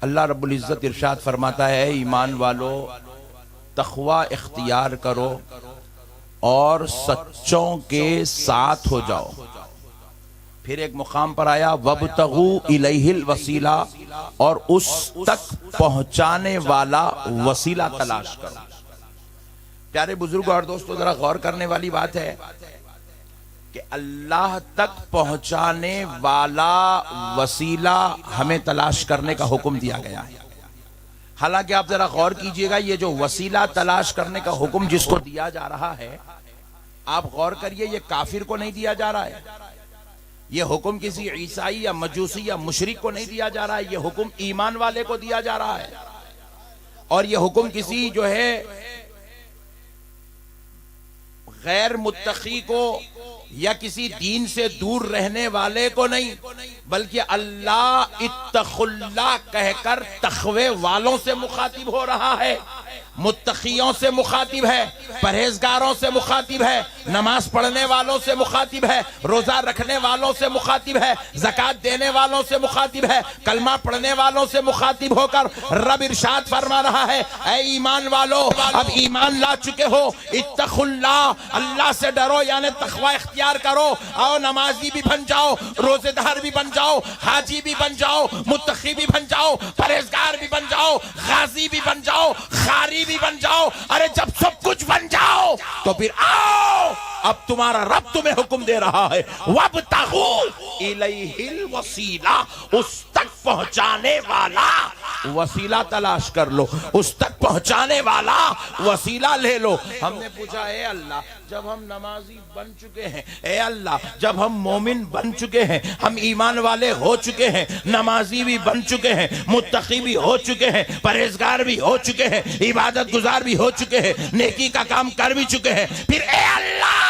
अल्लाह रब्बुल इज़्ज़त इरशाद फरमाता है, ईमान वालो तक़वा इख्तियार करो और सच्चों के साथ हो जाओ। फिर एक मुकाम पर आया, वब्तगू इलैहिल वसीला, और उस तक पहुंचाने वाला वसीला तलाश करो। प्यारे बुजुर्ग और दोस्तों, जरा गौर करने वाली बात है कि अल्लाह तक पहुंचाने वाला वसीला हमें तलाश करने का हुक्म दिया गया है। हालांकि आप जरा गौर कीजिएगा, ये जो वसीला तलाश करने का हुक्म जिसको दिया जा रहा है, आप गौर करिए, ये काफिर को नहीं दिया जा रहा है। ये हुक्म किसी ईसाई या मजूसी या मुशरिक को नहीं दिया जा रहा है। ये हुक्म ईमान वाले को दिया जा रहा है। और ये हुक्म किसी जो है गैर मुत्तकी को या किसी दीन से दूर रहने वाले को नहीं, बल्कि अल्लाह इत्तखुल्लाह कहकर तखवे वालों से मुखातिब हो रहा है, मुत्तकियों से मुखातिब है, परहेजगारों से मुखातिब है, नमाज पढ़ने वालों से मुखातिब है, रोजा रखने वालों से मुखातिब है, ज़कात देने वालों से मुखातिब है, कलमा पढ़ने वालों से मुखातिब होकर रब इरशाद फरमा रहा है, ऐ ईमान वालो, अब ईमान ला चुके हो, इत्तखुल्लाह, अल्लाह से डरो, यानी तकवा इख्तियार करो, आओ नमाजी भी बन जाओ, रोजेदार भी बन जाओ, हाजी भी बन जाओ, मुत्तकी भी बन जाओ, परहेजगार भी बन जाओ, गाजी भी बन जाओ, खारी भी बन जाओ। अरे जब सब कुछ बन जाओ तो फिर आओ, अब तुम्हारा रब तुम्हें हुक्म दे रहा है, वब्तगू इलैहिल वसीला, उस तक पहुंचाने वाला वसीला तलाश कर लो, उस तक पहुंचाने वाला वसीला ले लो। हमने पूछा, ए अल्लाह, जब हम नमाजी बन चुके हैं, ए अल्लाह, जब हम मोमिन बन चुके हैं, हम ईमान वाले हो चुके हैं, नमाजी भी बन चुके हैं, मुत्तकी भी हो चुके हैं, परहेजगार भी हो चुके हैं, इबादत गुजार भी हो चुके हैं, नेकी का काम कर भी चुके हैं, फिर ए अल्लाह,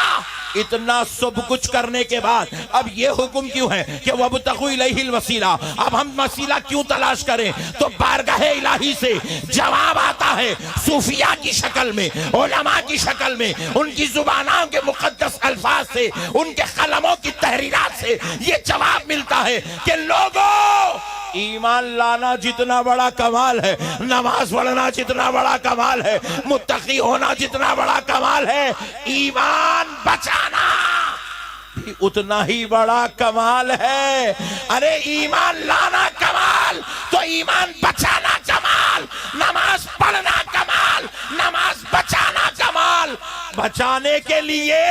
इतना सब कुछ करने के बाद अब ये हुक्म क्यों है कि वब्तगू इलैहिल वसीला? अब हम वसीला क्यों तलाश करें? तो बारगाहे इलाही से जवाब आता है, सूफिया की शक्ल में, उलमा की शक्ल में, उनकी जुबानों के मुकद्दस अल्फाज से, उनके कलमों की तहरीरात से ये जवाब मिलता है कि लोगों, ईमान लाना जितना बड़ा कमाल है, नमाज पढ़ना जितना बड़ा कमाल है, मुत्तकी होना जितना बड़ा कमाल है, ईमान बचाना भी उतना ही बड़ा कमाल है। अरे ईमान लाना कमाल तो ईमान बचाना कमाल, नमाज पढ़ना कमाल, नमाज बचाना कमाल। बचाने के लिए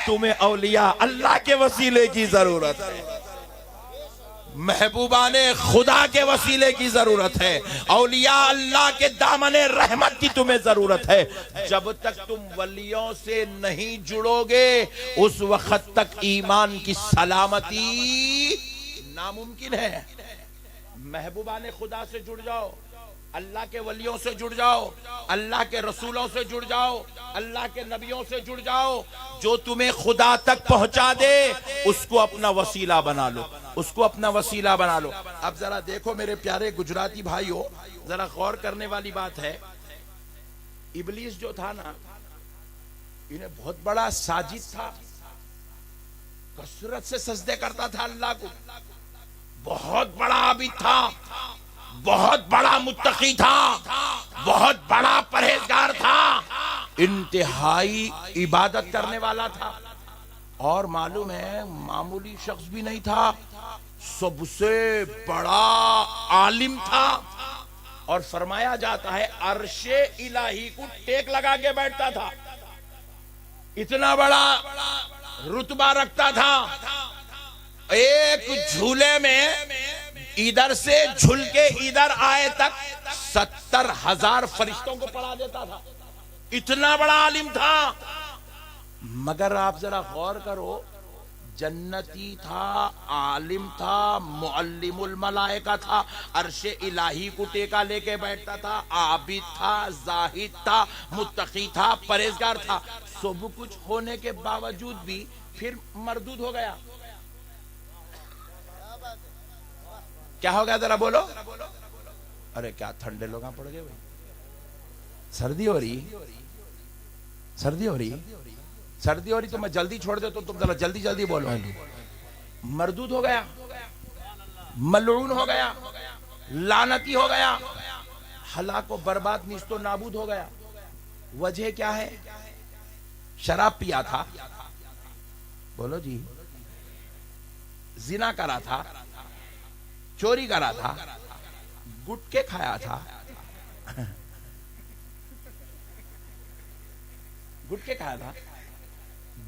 तुम्हें औलिया अल्लाह के वसीले की जरूरत है, महबूबाने खुदा के वसीले की जरूरत है, औलिया अल्लाह के दामने रहमत की तुम्हें जरूरत है। जब तक तुम वलियों से नहीं जुड़ोगे, उस वक्त तक ईमान की सलामती नामुमकिन है। महबूबाने खुदा से जुड़ जाओ, अल्लाह के वलियों से जुड़ जाओ, अल्लाह के रसूलों से जुड़ जाओ, अल्लाह के नबियों से जुड़ जाओ। जो तुम्हें खुदा तक पहुंचा दे उसको अपना वसीला बना लो, उसको अपना वसीला बना लो। अब जरा देखो मेरे प्यारे गुजराती भाइयों, जरा गौर करने वाली बात है, इबलीस जो था ना, इन्हें बहुत बड़ा साजिद था, कसरत से सजदे करता था अल्लाह को, बहुत बड़ा आबिद था, बहुत बड़ा मुत्तकी था, बहुत बड़ा परहेजगार था, इंतहाई इबादत करने वाला था। और मालूम है, मामूली शख्स भी नहीं था, सबसे बड़ा आलिम था। और फरमाया जाता है अर्शे इलाही को टेक लगा के बैठता था, इतना बड़ा रुतबा रखता था। एक झूले में इधर से झूल के इधर आए तक 70,000 फरिश्तों को पढ़ा देता था, इतना बड़ा आलिम था। मगर आप जरा गौर करो, जन्नती था, आलिम था, मुअल्लिमुल मलाइका था, अर्शे इलाही को टेका लेके बैठता था, आबिद था, जाहिद था, मुत्तकी था, परहेजगार था। सब कुछ होने के बावजूद भी फिर मरदूद हो गया। क्या हो गया जरा बोलो? अरे क्या ठंडे लोग पड़ गए भाई, सर्दी हो रही, सर्दी हो रही, सर्दी हो रही तो मैं जल्दी छोड़ दे तो तुम जरा जल्दी जल्दी बोलो। मरदूद हो गया, मलून हो गया, लानती हो गया, हलाक व बर्बाद निस्तो नाबूद हो गया। वजह क्या है? शराब पिया था, बोलो जी, जिना करा था, चोरी करा था, गुटके खाया था, गुटके खाया था,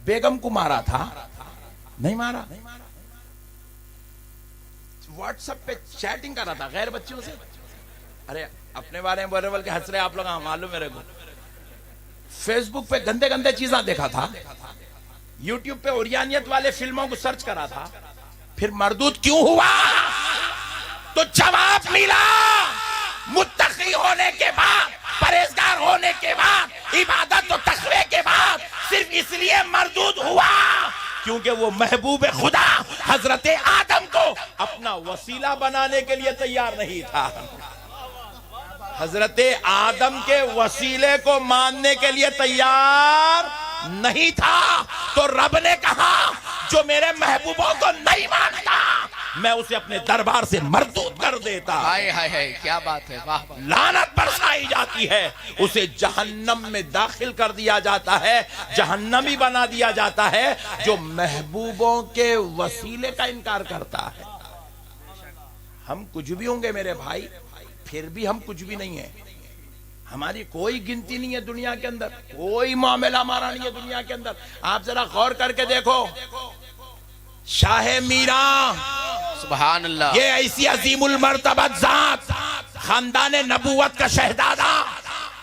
बेगम को मारा था, नहीं मारा, व्हाट्सएप पे चैटिंग कर रहा था गैर बच्चियों से। अरे अपने बारे में बोले के हंस रहे आप लोग, हाँ मालूम मेरे को। फेसबुक पे गंदे गंदे चीजें देखा था, यूट्यूब पे उरियानियत वाले फिल्मों को सर्च करा था। फिर मरदूद क्यों हुआ? तो जवाब मिला, मुत्तकी होने के बाद, परहेजगार होने के बाद, इबादत और तकवे के बाद सिर्फ इसलिए मरदूद हुआ क्योंकि वो महबूब खुदा हजरत आदम को अपना वसीला बनाने के लिए तैयार नहीं था। हजरत आदम के वसीले को मानने के लिए तैयार नहीं था। तो रब ने कहा जो मेरे महबूबों को नहीं मानता मैं उसे अपने दरबार से मरदूद कर देता। हाय हाय हाय, क्या बात है, वाह वाह। लानत बरसाई जाती है, उसे जहन्नम में दाखिल कर दिया जाता है, जहन्नमी बना दिया जाता है जो महबूबों के वसीले का इनकार करता है। हम कुछ भी होंगे मेरे भाई, फिर भी हम कुछ भी नहीं है। हमारी कोई गिनती नहीं है दुनिया के अंदर, कोई मामला हमारा नहीं है दुनिया के अंदर। आप जरा गौर करके देखो, शाह मीरा सुभान अल्लाह, ये ऐसी अजीमुल मर्तबत जात, खानदान नबूवत का शहजादा,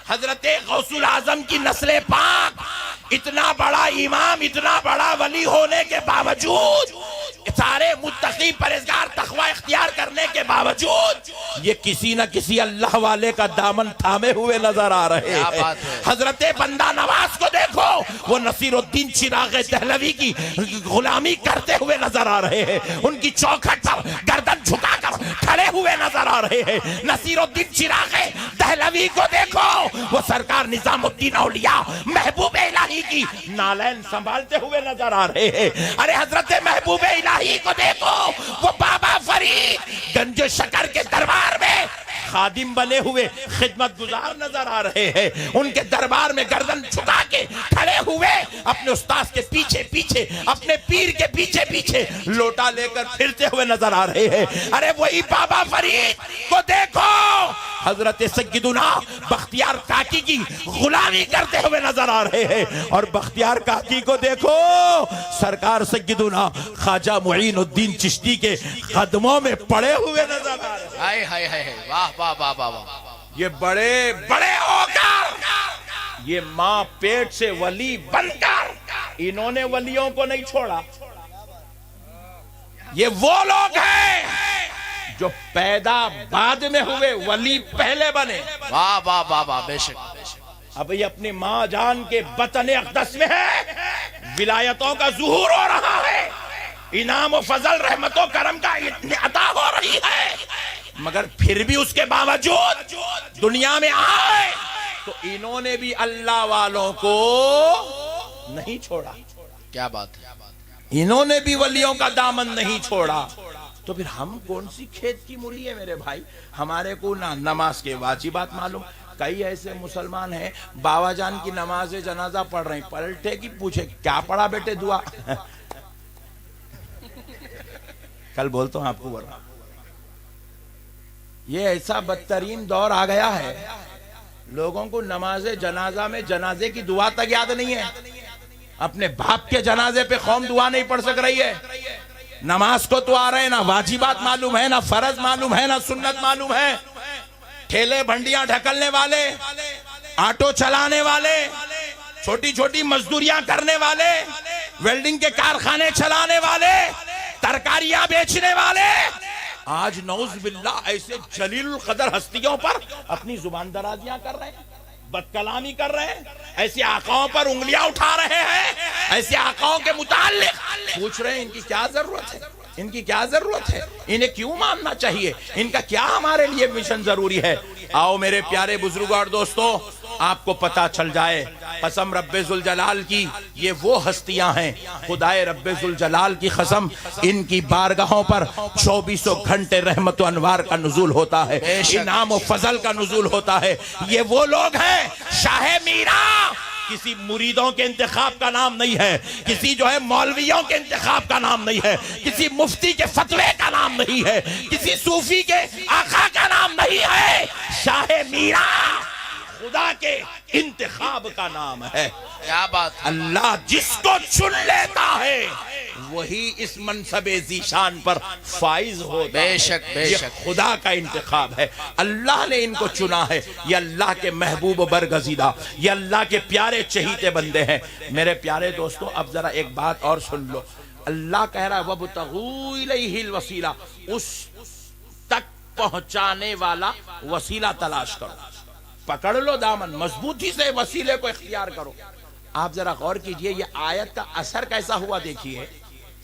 हजरत गौसुल आजम की नस्ल पाक, इतना बड़ा इमाम, इतना बड़ा वली होने के बावजूद, सारे मुत्तकी परहेजगार तकवा इख्तियार करने के बावजूद ये किसी न किसी अल्लाह वाले का दामन थामे हुए नजर आ रहे हैं। हजरत बंदा नवाज को देखो, वो नसीरुद्दीन चिराग दहलवी की गुलामी करते हुए नजर आ रहे हैं, उनकी चौखट पर गर्दन झुकाकर खड़े हुए नजर आ रहे हैं। नसीरुद्दीन चिराग दहलवी को देखो, वो सरकार निजामुद्दीन औलिया महबूब इलाही की नालैन संभालते हुए नजर आ रहे हैं। अरे हजरत महबूब इलाही को देखो, वो बाबा फरीद गंज शकर के दरबार में खादिम बने हुए खिदमत गुजार नजर आ रहे हैं। उनके दरबार में गर्दन झुका के खड़े हुए अपने उस्ताद के पीछे पीछे, अपने पीर के पीछे पीछे लोटा लेकर फिरते हुए नजर आ रहे हैं। अरे वही बाबा फरीद को देखो, हजरत सय्यदुना बख्तियार काकी की गुलामी करते हुए नजर आ रहे हैं। और बख्तियार काकी को देखो, सरकार सय्यदुना ख्वाजा मुईनुद्दीन चिश्ती के कदमों में पड़े हुए नजर आ रहे हैं। हाय हाय हाय, वाह वाह वाह वाह वाह। ये बड़े बड़े होकर, ये माँ पेट से वली बनकर इन्होंने वलियों को नहीं छोड़ा। ये वो लोग हैं जो पैदा बाद में हुए, वली पहले बने। वाह वाह वाह वाह, बेशक। अब ये अपनी माँ जान के बतन अक़दस में है, विलायतों का ज़ुहूर हो रहा है, इनाम व फजल रहमतों करम का अता हो रही है, मगर फिर भी उसके बावजूद दुनिया में आए तो इन्होंने भी अल्लाह वालों को नहीं छोड़ा। क्या बात है, इन्होंने भी वलियों का दामन नहीं छोड़ा। तो फिर हम कौन सी खेत की मूली है मेरे भाई? हमारे को ना नमाज के वाजिबात मालूम। कई ऐसे मुसलमान हैं बाबा जान की नमाज जनाजा पढ़ रहे हैं, पलटे की पूछे क्या पढ़ा बेटे दुआ कल बोलता हूं आपको, बोल रहा ये ऐसा बदतरीन दौर आ गया है, लोगों को नमाज जनाजा में जनाजे की दुआ तक याद नहीं है। अपने बाप के जनाजे पे कौम दुआ नहीं पढ़ सक रही है। नमाज को तो आ रहे हैं, ना वाजिबात मालूम है, ना फर्ज मालूम है, ना सुन्नत मालूम है। ठेले भंडियां ढकलने वाले, ऑटो चलाने वाले, छोटी छोटी मजदूरियां करने वाले, वेल्डिंग के कारखाने चलाने वाले, तरकारियां बेचने वाले, आज नौज बिल्लाह ऐसे जलीलुल कदर हस्तियों पर अपनी जुबान दराजियां कर रहे हैं, बदकलामी कर रहे हैं, ऐसे आकाओं पर उंगलियां उठा रहे हैं, ऐसे आकाओं के मुताल्लिक पूछ रहे हैं इनकी क्या जरूरत है, इनकी क्या जरूरत है, इन्हें क्यों मानना चाहिए, इनका क्या हमारे लिए मिशन जरूरी है। आओ मेरे प्यारे बुजुर्ग और दोस्तों, आपको पता चल जाए कसम रब्बे जुल जलाल की, ये वो हस्तियां हैं, खुदाए रब्बे जुल जलाल की कसम, इनकी बारगाहों पर 2400 घंटे रहमत व अनवार का नुज़ूल होता है, इनाम व फजल का नुज़ूल होता है। ये वो लोग हैं, शाह मीरा किसी मुरीदों के इंतखाब का नाम नहीं है, किसी जो है मौलवियों के इंतखाब का नाम नहीं है, किसी मुफ्ती के फतवे का नाम नहीं है, किसी सूफी के आका का नाम नहीं है। शाह मीरा खुदा के इंतखाब का नाम है। क्या बात है। अल्लाह जिसको चुन लेता है वही इस मनसबे ज़ीशान पर फाइज होता है। बेशक बेशक, ये खुदा का इंतखाब है, अल्लाह ने इनको चुना है। ये अल्लाह के महबूब बरगज़ीदा, ये अल्लाह के प्यारे चहीते बंदे हैं। मेरे प्यारे दोस्तों, अब जरा एक बात और सुन लो। अल्लाह कह रहा है वब्तगू इलैहिल वसीला, उस तक पहुंचाने वाला वसीला तलाश करो, पकड़ लो दामन, मजबूती से वसीले को इख्तियार करो। आप जरा गौर कीजिए, ये आयत का असर कैसा हुआ देखिए।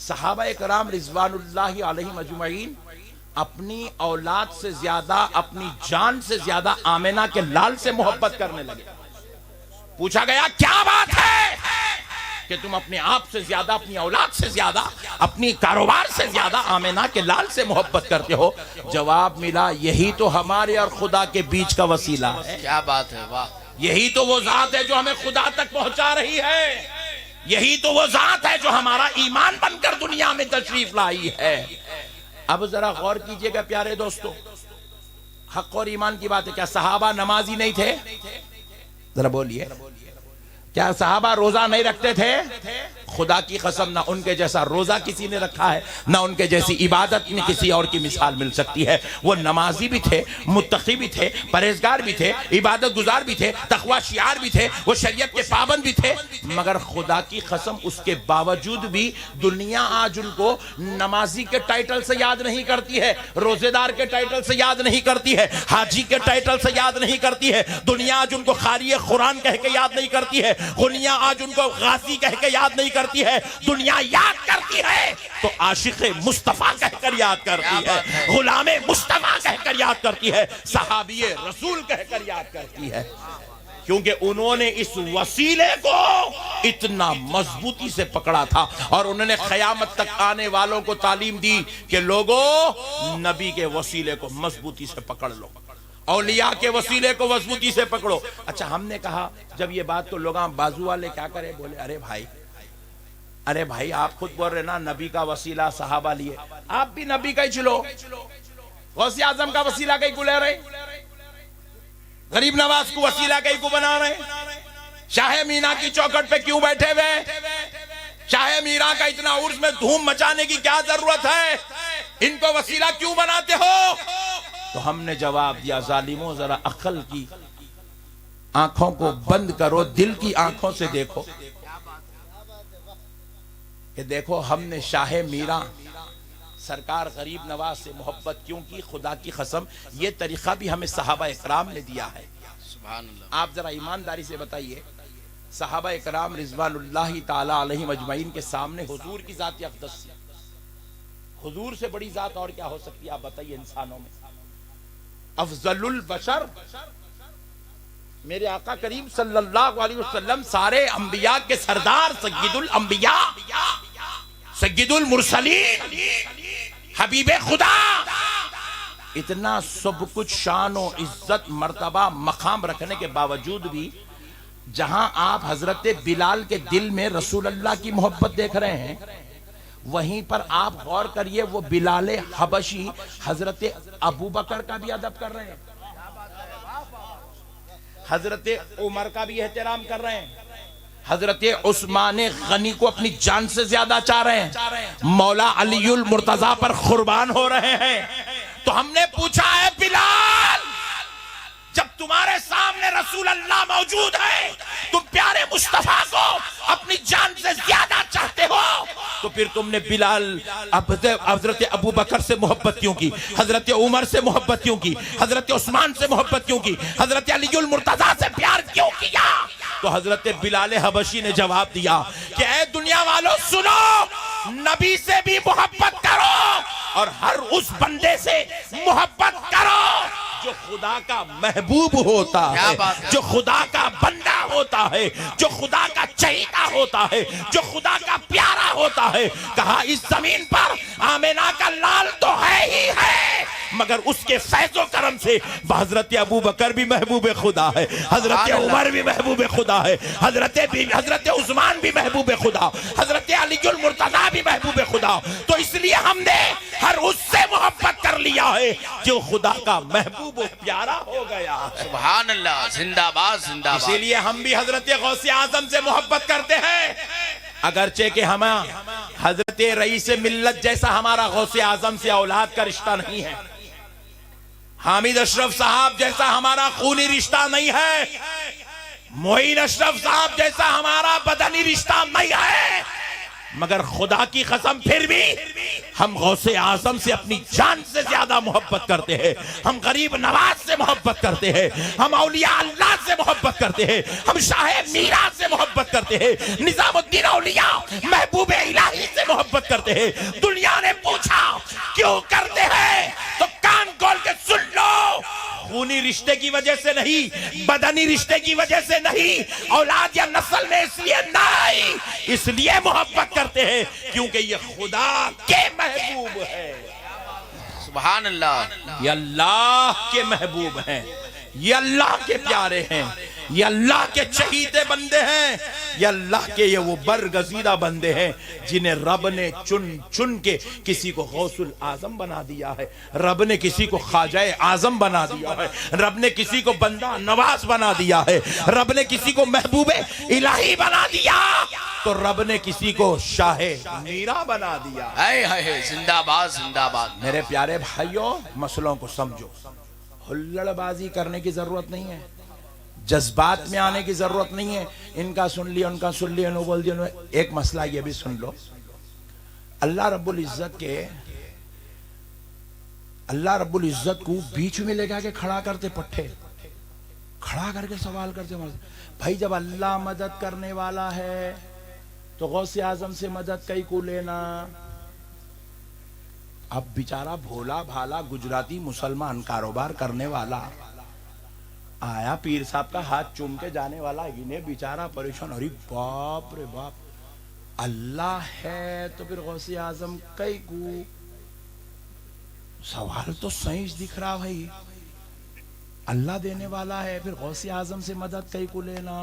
सहाबा इकराम रिजवानुल्लाहि अलैहिम अजमईन अपनी औलाद से ज्यादा, अपनी जान से ज्यादा आमिना के लाल से मोहब्बत करने लगे। पूछा गया क्या बात है कि तुम अपने आप से ज्यादा, अपनी औलाद से ज्यादा, अपनी कारोबार से ज्यादा आमिना के लाल से मोहब्बत करते हो? जवाब मिला, यही तो हमारे और खुदा के बीच का वसीला है। क्या बात है, वाह। यही तो वो जात है जो हमें खुदा तक पहुंचा रही है, यही तो वो जात है जो हमारा ईमान बनकर दुनिया में तशरीफ लाई है। अब जरा गौर कीजिएगा प्यारे दोस्तों, हक और ईमान की बात है। क्या सहाबा नमाजी नहीं थे? जरा बोलिए, क्या सहाबा रोजा नहीं रखते थे? खुदा की कसम, ना उनके जैसा रोजा किसी ने रखा है, ना उनके जैसी इबादत में किसी और की मिसाल मिल सकती है। वो नमाजी भी थे, मुत्तकी भी थे, परहेजगार भी थे, इबादत गुजार भी थे, तकवा शियार भी थे, वो शरीयत के पाबंद भी थे। मगर खुदा की कसम, उसके बावजूद भी दुनिया आज उनको नमाजी के टाइटल से याद नहीं करती है, रोजेदार के टाइटल से याद नहीं करती है, हाजी के टाइटल से याद नहीं करती है। दुनिया आज उनको खारी कुरान कह के याद नहीं करती है, दुनिया आज उनको गाजी कह के याद नहीं करती है। दुनिया याद करती है तो आशिक मुस्तफा कहकर याद करती है, गुलामे मुस्तफा कहकर याद करती है, सहाबी रसूल कहकर याद करती है, क्योंकि उन्होंने इस वसीले को इतना मजबूती से पकड़ा था। और उन्होंने क़यामत तक आने वालों को तालीम दी कि लोगों, नबी के वसीले को मजबूती से पकड़ लो, औलिया के वसीले को मजबूती से पकड़ो। अच्छा, हमने कहा जब ये बात, तो लोग बाजू वाले क्या करे, बोले अरे भाई आप खुद बोल रहे ना नबी का वसीला सहाबा लिए, आप भी नबी का ही चलो, गौसे आजम का वसीला कहीं को ले रहे, गरीब नवाज को वसीला कहीं को बना रहे, शाह मीना की चौखट पे क्यों बैठे हुए? शाह मीरा का इतना उर्स में धूम मचाने की क्या जरूरत है? इनको वसीला क्यों बनाते हो? तो हमने जवाब दिया, जालिमों, जरा अक्ल की आंखों को बंद करो, दिल की आंखों से देखो कि देखो हमने शाह मीरा सरकार गरीब नवाज से मोहब्बत क्यों की। खुदा की कसम, ये तरीका भी हमें सहाबा इकराम ने दिया है। सुभान अल्लाह। आप जरा ईमानदारी से बताइए, सहाबा इकराम रिजवानुल्लाहि ताला अलैहिम अजमईन के सामने हुजूर की जात अक़दस, हुजूर से बड़ी जात और क्या हो सकती है? आप बताइए, इंसानों में अफजलुल बशर मेरे आका करीम सल्लल्लाहु अलैहि वसल्लम, सारे अंबिया के सरदार, सय्यदुल अंबिया, सय्यदुल मुरसलीन, हबीबे खुदा, इतना सब कुछ शान और इज्जत, मर्तबा, मकाम रखने के बावजूद भी जहां आप हजरत बिलाल के दिल में रसूल अल्लाह की मोहब्बत देख रहे हैं, वहीं पर आप गौर करिए वो बिलाल हबशी हजरत अबू बकर का भी अदब कर रहे हैं, हजरत उमर का भी एहतराम कर रहे हैं, हजरत उस्मान गनी को अपनी जान से ज्यादा चाह रहे हैं, मौला अलीउल मुर्तजा पर कुर्बान हो रहे हैं। तो हमने पूछा है बिलाल, जब तुम्हारे सामने रसूल अल्लाह मौजूद है, तुम प्यारे मुस्तफा को अपनी जान से ज्यादा चाहते हो, तो फिर तुमने बिलाल हजरत अबू बकर से मोहब्बत क्यों की, हजरत उमर से मोहब्बत क्यों की, हजरत उस्मान से मोहब्बत क्यों की, हजरत अलीउल मुर्तजा से प्यार क्यों किया? तो हजरत बिलाल हबशी ने जवाब दिया कि ऐ दुनिया वालों सुनो, नबी से भी मोहब्बत करो और हर उस बंदे से मोहब्बत करो जो खुदा का महबूब होता है, जो खुदा का बंदा होता है, जो खुदा का चहीता होता है, जो खुदा का प्यारा होता है, कहा इस जमीन पर आमिना का लाल तो है ही है, मगर उसके फैज़ो करम से हजरत अबू बकर भी महबूब खुदा है, हजरत उमर भी महबूब खुदा है, हजरत उस्मान भी महबूब खुदा, हजरत अलीजुल मुर्तजा भी महबूब खुदा। तो इसलिए हमने हर उससे मोहब्बत कर लिया है जो खुदा का महबूब प्यारा हो गया है। सुभान अल्लाह, जिंदाबाद जिंदाबाद। इसीलिए हम भी हजरत गौसे आजम से मोहब्बत करते हैं, अगरचे कि हम हजरत रईस मिल्लत जैसा हमारा गौसे आजम से औलाद का रिश्ता नहीं है, हामिद अशरफ साहब जैसा हमारा खूनी रिश्ता नहीं है, मोइन अशरफ साहब जैसा हमारा बदनी रिश्ता नहीं है, मगर खुदा की कसम फिर भी हम गौसे आजम से अपनी जान से ज्यादा मोहब्बत करते हैं, हम गरीब नवाज से मोहब्बत करते हैं, हम औलिया अल्लाह से मोहब्बत करते हैं, हम शाह मीरा से मोहब्बत करते हैं, निजामुद्दीन औलिया महबूब इलाही से मोहब्बत करते हैं। दुनिया ने पूछा क्यों करते हैं, तो कान खोल के सुन लो, खूनी रिश्ते की वजह से नहीं, बदनी रिश्ते की वजह से नहीं, औलाद या नस्ल में इसलिए नहीं, इसलिए मोहब्बत करते हैं क्योंकि ये खुदा के महबूब है। सुभान अल्लाह। ये अल्लाह के महबूब हैं, ये अल्लाह के प्यारे हैं, ये अल्लाह के चहीते बंदे हैं, ये अल्लाह के ये वो बरगजीदा बंदे हैं जिन्हें रब ने चुन चुन के किसी को गौसुल आजम बना दिया है, रब ने किसी को ख्वाजाए आजम बना दिया है, रब ने किसी को बंदा नवाज बना दिया है, रब ने किसी को महबूब इलाही बना दिया, तो रब ने किसी को शाहे मीरा बना दिया। है जिंदाबाद जिंदाबाद। मेरे प्यारे भाइयों, मसलों को समझो, हुल्लड़बाजी करने की जरूरत नहीं है, जज्बात में आने की जरूरत नहीं है, इनका सुन लिया उनका सुन लिया नो बोल दिया। एक मसला ये भी सुन लो, अल्लाह रब्बुल इज्जत को बीच में लेकर के खड़ा करते, पट्टे खड़ा करके सवाल करते, भाई जब अल्लाह मदद करने वाला है तो गौसे आजम से मदद कई को लेना। अब बेचारा भोला भाला गुजराती मुसलमान कारोबार करने वाला आया, पीर साहब का हाथ चूम के जाने वाला, इन्हें बेचारा परेशान, अरे बाप रे बाप, अल्लाह है तो फिर गौसे आजम कई को। सवाल तो सही दिख रहा भाई, अल्लाह देने वाला है फिर गौसे आजम से मदद कई को लेना।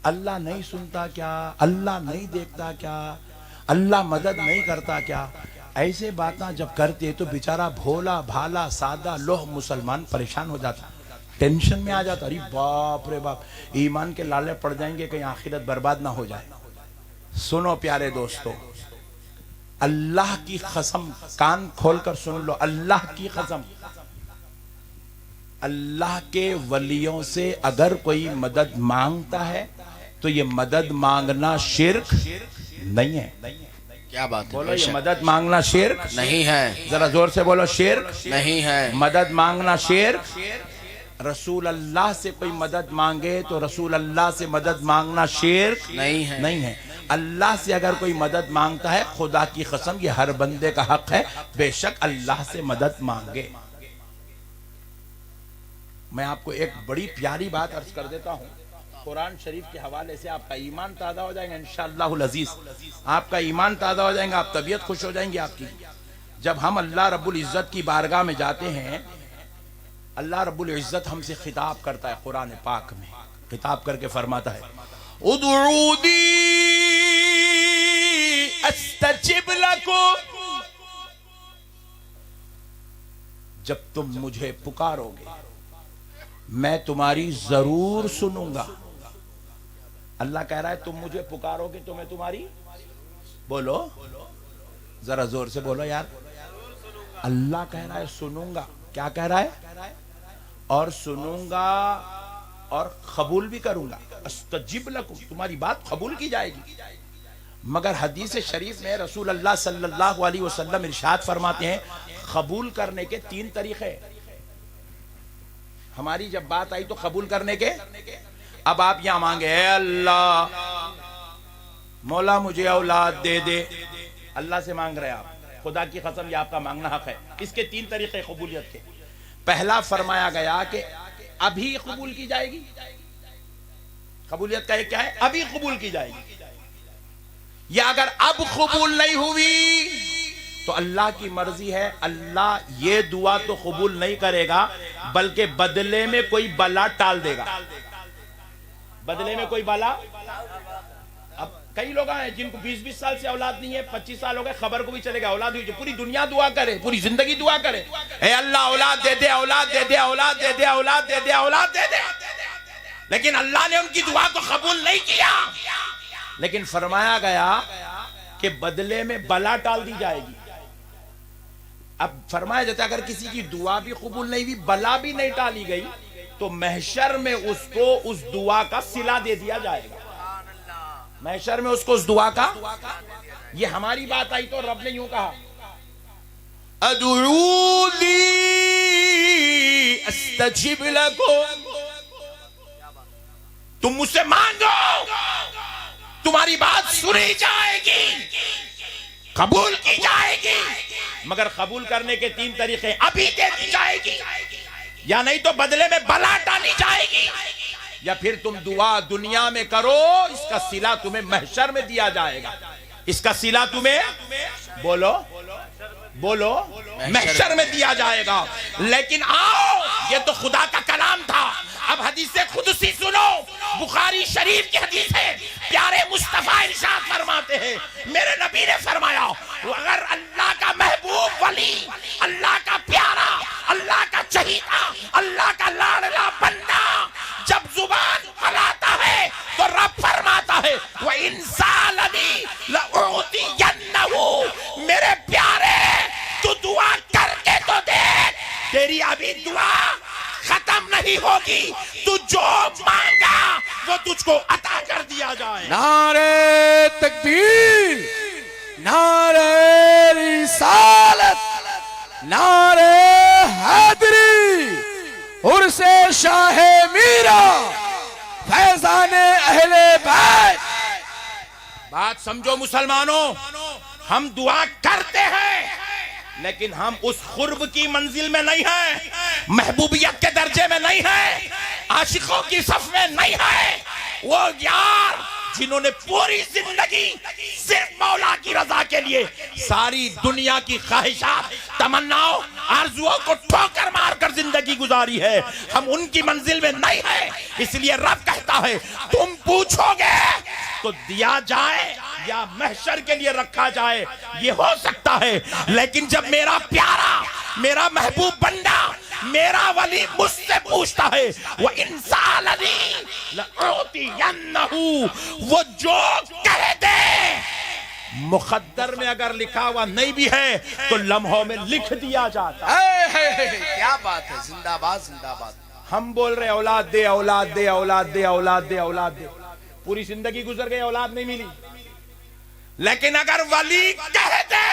अल्लाह नहीं सुनता क्या, अल्लाह नहीं देखता क्या, अल्लाह मदद नहीं करता क्या? ऐसे बातें जब करते तो बेचारा भोला भाला सादा लोह मुसलमान परेशान हो जाता, टेंशन में आ जाता, अरे बाप रे बाप, ईमान के लाले पड़ जाएंगे, कहीं आखिरत बर्बाद ना हो जाए। सुनो प्यारे दोस्तों, अल्लाह की कसम, कान खोलकर सुन लो, अल्लाह की कसम, अल्लाह के वलियों से अगर कोई मदद मांगता है तो ये मदद मांगना शिर्क नहीं है। क्या बात है, बोलो, ये मदद मांगना शिर्क नहीं है। जरा जोर से बोलो, शिर्क नहीं है। मदद मांगना शिर्क। रसूल अल्लाह से कोई मदद मांगे तो रसूल अल्लाह से मदद मांगना शिर्क नहीं है। नहीं है। अल्लाह से अगर कोई मदद मांगता है, खुदा की कसम ये हर बंदे का हक है, बेशक अल्लाह से मदद मांगे। मैं आपको एक बड़ी प्यारी बात अर्ज कर देता हूँ, कुरान शरीफ के हवाले से आपका ईमान ताज़ा हो जाएगा इंशाअल्लाहुल अज़ीज़, आपका ईमान ताज़ा हो जाएगा, आप तबीयत खुश हो जाएंगी आपकी। जब हम अल्लाह रब्बुल इज़्ज़त की बारगाह में जाते हैं, अल्लाह रब्बुल इज़्ज़त हमसे खिताब करता है, कुरान पाक में खिताब करके फरमाता है, उदऊनी अस्तजिब लकुम, जब तुम मुझे पुकारोगे मैं तुम्हारी जरूर सुनूंगा। अल्लाह कह रहा है तुम मुझे पुकारोगे तो मैं तुम्हारी, बोलो जरा जोर से बोलो यार, अल्लाह कह रहा है सुनूंगा, क्या कह रहा है, और सुनूंगा और कबूल भी करूंगा। अस्तजिब लकुम, तुम्हारी बात कबूल की जाएगी। मगर हदीस शरीफ में रसूल अल्लाह सल्लल्लाहु अलैहि वसल्लम इरशाद फरमाते हैं, कबूल करने के 3 तरीके। हमारी जब बात आई तो कबूल करने के, अब आप यहां मांगे, अल्लाह मौला मुझे औलाद दे दे, अल्लाह से मांग रहे हैं आप, खुदा की कसम ये आपका मांगना हक है। इसके 3 तरीके कबूलियत के। पहला फरमाया गया कि अभी कबूल की जाएगी, कबूलियत का एक क्या है, अभी कबूल की जाएगी, या अगर अब कबूल नहीं हुई तो अल्लाह की मर्जी है, अल्लाह ये दुआ तो कबूल नहीं करेगा बल्कि बदले में कोई बला टाल देगा। बदले में कोई बला, अब कई लोग हैं जिनको 20-20 साल से औलाद नहीं है, 25 साल हो गए, खबर को भी चलेगा औलाद हुई, पूरी दुनिया दुआ करे, पूरी जिंदगी दुआ करे, ए अल्लाह औलाद दे दे, औलाद दे दे, औलाद दे दे, औलाद दे दे, औलाद दे दे, लेकिन अल्लाह ने उनकी दुआ को कबूल नहीं किया। लेकिन फरमाया गया कि बदले में बला टाल दी जाएगी। अब फरमाया जाता है अगर किसी की दुआ भी कबूल नहीं हुई, बला भी नहीं टाली गई, तो महशर में उसको उस दुआ का सिला दे दिया जाएगा। महशर में उसको उस दुआ का, ये हमारी बात आई तो रब ने यूं कहा, अदउली अस्तजिब लकुम, तुम मुझसे मांगो तुम्हारी बात सुनी जाएगी, कबूल की जाएगी, मगर कबूल करने के 3 तरीके, अभी दे दी जाएगी, या नहीं तो बदले में बला डाली जाएगी, या फिर तुम दुआ दुनिया में करो, इसका सिला तुम्हें महशर में दिया जाएगा, इसका सिला तुम्हें बोलो बोलो महशर में दिया जाएगा। लेकिन आओ, ये तो खुदा का कलाम था, अब हदीस खुदसी सुनो, बुखारी शरीफ की हदीस है, प्यारे मुस्तफा इरशाद फरमाते हैं, मेरे नबी ने फरमाया अगर अल्लाह का महबूब वली, अल्लाह का प्यारा, अल्लाह का चहीता, अल्लाह का लाडला बंदा जब जुबान फैलाता है तो रब फरमाता है वह इंसानी लउतियन्नहु, मेरे प्यारे तू दुआ करके तो देख, तेरी अभी दुआ खत्म नहीं होगी, तू जो मांगा वो तुझको अता कर दिया जाए। नारे तकबीर, नारे रिसालत, नारे हैदरी, उर्से शाहे मीरा, फैजाने अहले बैत। बात समझो मुसलमानों, हम दुआ करते हैं लेकिन हम उस खुर्ब की मंजिल में नहीं है, महबूबियत के दर्जे में नहीं है, आशिकों की सफ में नहीं है, वो यार जिन्होंने पूरी जिंदगी सिर्फ मौला की रजा के लिए सारी दुनिया की ख्वाहिशात, तमन्नाओं, आरजुओं को ठोकर मारकर जिंदगी गुजारी है, हम उनकी मंजिल में नहीं है। इसलिए रब कहता है तुम पूछोगे तो दिया जाए या महशर के लिए रखा जाए, ये हो सकता है, लेकिन जब मेरा प्यारा, मेरा महबूब बंदा, मेरा वली मुझसे पूछता है वह इंसान वो जो कह दे, मुकद्दर में अगर लिखा हुआ नहीं भी है तो लम्हों में लिख दिया जाता है। क्या बात है, जिंदाबाद जिंदाबाद। हम बोल रहे औलाद दे, औलाद दे, औलाद दे, औलाद दे, औलाद दे, पूरी जिंदगी गुजर गई, औलाद नहीं मिली। लेकिन अगर वली कह दे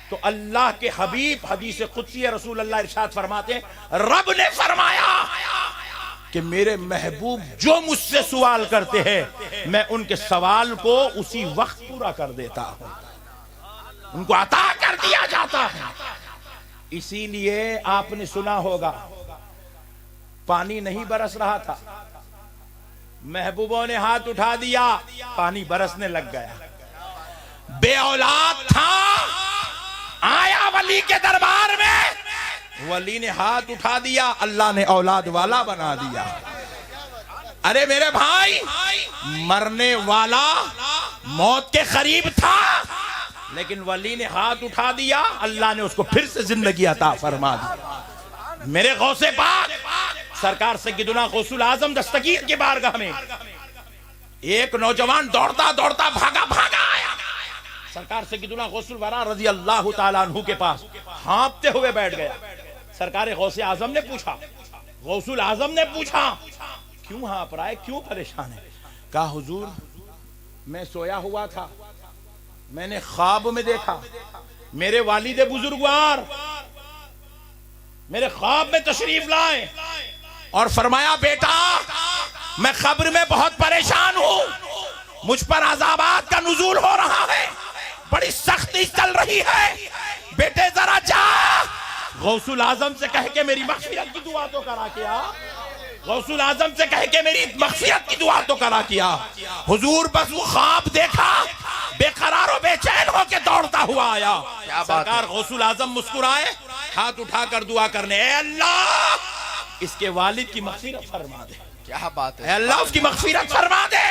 तो अल्लाह के हबीब, हदीस कुदसी रसूल अल्लाह इरशाद फरमाते हैं, रब ने फरमाया कि मेरे महबूब जो मुझसे सवाल करते हैं मैं उनके सवाल को उसी वक्त पूरा कर देता हूं, उनको अता कर दिया जाता है। इसीलिए आपने सुना होगा पानी नहीं बरस रहा था, महबूबों ने हाथ उठा दिया, पानी बरसने लग गया। बेऔलाद था, आया वली के दरबार में, वली ने हाथ उठा दिया, अल्लाह ने औलाद वाला बना दिया। अरे मेरे भाई, मरने वाला मौत के करीब था लेकिन वली ने हाथ उठा दिया, अल्लाह ने उसको फिर से जिंदगी अता फरमा दी। मेरे गौसे पाक सरकार सैयदुना गौसुल आजम दस्तगीर के बारगाह में एक नौजवान दौड़ता दौड़ता भागा आया, सरकार सैयदुना गौसुल वरा रजी अल्लाह ताला अन्हु के पास हाँफते हुए बैठ गया। सरकार गौसे आजम ने पूछा, गौसुल आजम ने पूछा, क्यों हाँफ रहा है, क्यों परेशान है? कहा हुजूर मैं सोया हुआ था, मैंने ख्वाब में देखा मेरे वालिद बुजुर्गवार मेरे ख्वाब में तशरीफ लाए और फरमाया बेटा मैं कब्र में बहुत परेशान हूं, मुझ पर अज़ाबात का नुज़ूल हो रहा है, बड़ी सख्ती चल रही है, बेटे जरा जा गौसुल आजम से कह के मेरी मग़फ़िरत की दुआ तो करा के आ। गौसुल आजम से कह के मेरी मग़फ़िरत की दुआ तो करा किया। हुजूर बस वो ख्वाब देखा, बेकरार और बेचैन होके दौड़ता हुआ आया। क्या बात सरकार गौसुल आजम मुस्कुराए, हाथ उठाकर दुआ करने, ए अल्लाह इसके वालिद की मग़फ़िरत फरमा दे। क्या बात ए है, अल्लाह उसकी मग़फ़िरत फरमा दे।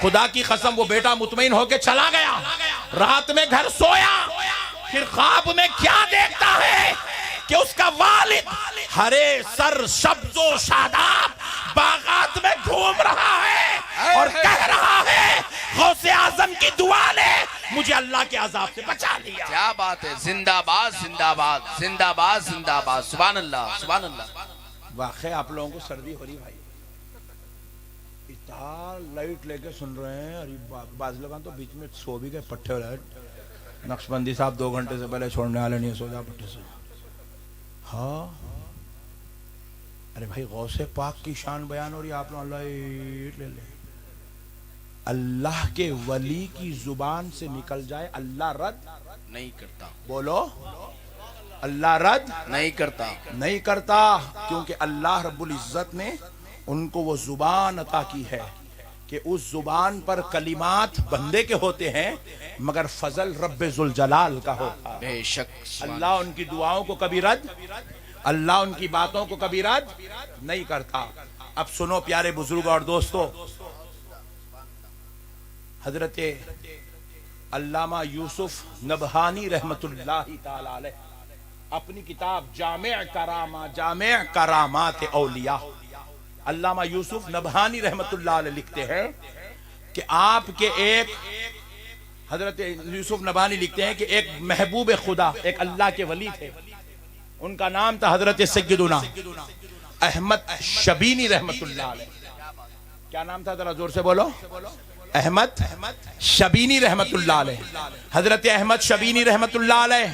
खुदा की कसम वो बेटा मुतमईन होके चला गया। रात में घर सोया, फिर ख्वाब में क्या देखता है कि उसका वालिद हरे सर सब्जो शादाब बागात में घूम रहा है और कह रहा है गौसे आजम की दुआ ने मुझे अल्लाह के अजाब से बचा लिया। क्या बात है, जिंदाबाद जिंदाबाद जिंदाबाद जिंदाबाद, सुभान अल्लाह सुभान अल्लाह। वाकई आप लोगों को सर्दी हो रही भाई, इतना लाइट लेके सुन रहे हैं। अरे बाज लोग तो बीच में सो भी गए पट्टे वाले। नक्शबंदी साहब 2 घंटे से पहले छोड़ने वाले नहीं, सो जा पट्टे से। हाँ अरे भाई गौसे पाक की शान बयान हो रही है, आप लोग लाइट ले ले। अल्लाह के वली की जुबान से निकल जाए अल्लाह रद्द नहीं करता, बोलो अल्लाह रद्द नहीं करता, नहीं करता, क्योंकि अल्लाह रब्बुल इज्जत ने उनको वो जुबान अता की है कि उस जुबान पर कलिमात बंदे के होते हैं मगर फजल रब्बे जुल जलाल का होता है। बेशक अल्लाह उनकी दुआओं को कभी रद्द, अल्लाह उनकी बातों को कभी रद्द नहीं करता। अब सुनो प्यारे बुजुर्ग और दोस्तों, हजरत अल्लामा यूसुफ नबहानी रहमतुल्लाहि ताला अलैह अपनी किताब जामे करामात औलिया, अल्लामा यूसुफ नबहानी रहमतुल्लाह अलैह लिखते हैं कि आपके एक हजरत यूसुफ नबहानी लिखते हैं कि एक महबूब खुदा, एक अल्लाह के वली थे, उनका नाम था हजरत सैयदुना अहमद शबीनी रहमतुल्लाह अलैह। क्या नाम था, जरा जोर से बोलो। अहमद शबीनी रहमतुल्लाह अलैह। हजरत अहमद शबीनी रहमतुल्लाह अलैह